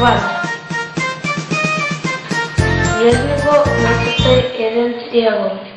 ваза. Влезли го нацртај еден триаголник.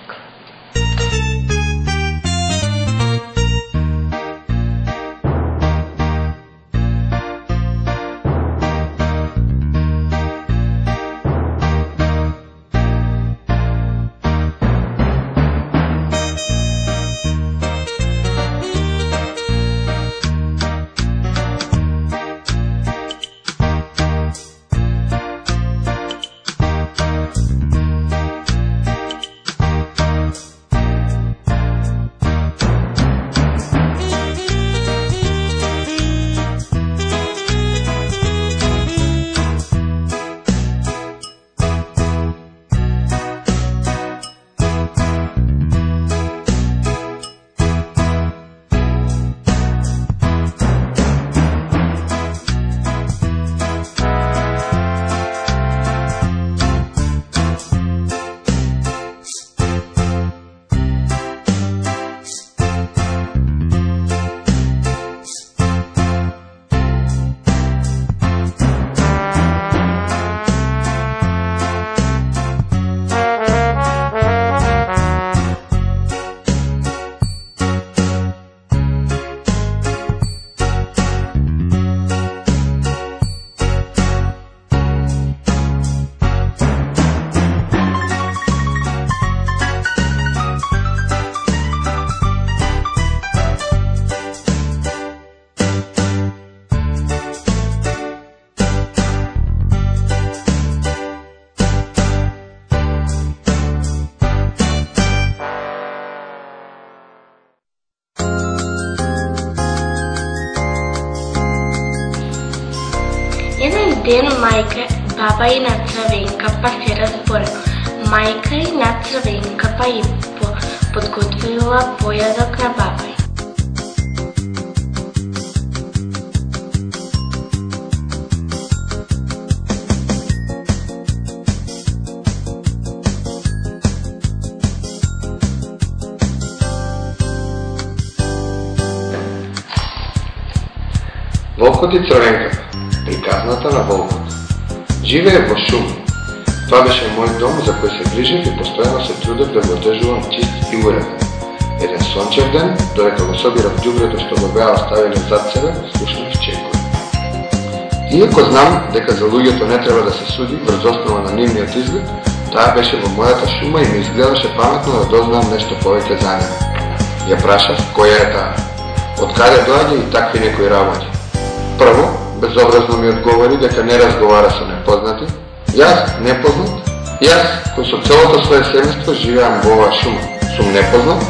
Еден ден мајка, баба и на Црвенка па се разборено. Мајка и на Црвенка па и подготвила појадок на баба ѝ. Волкот и Црвенката. Приказната на волкот. Живеев во шума. Тоа беше мој дом за кој се грижев и постојано се трудев да го одржувам чист и уреден. Еден сончев ден, додека го собирав ѓубрето што го беа оставиле зад себе, слушнав чекори. Иако знам дека за луѓето не треба да се суди врз основа на нивниот изглед, таа беше во мојата шума и ми изгледаше паметно да дознам нешто повеќе за неа. Ја прашав која е таа, од каде доаѓа и такви некои работи. Прво, безобразно ми одговори дека не разговара со непознати. Јас, непознат? Јас, кој со целото свое семејство живеам во оваа шума, сум непознат?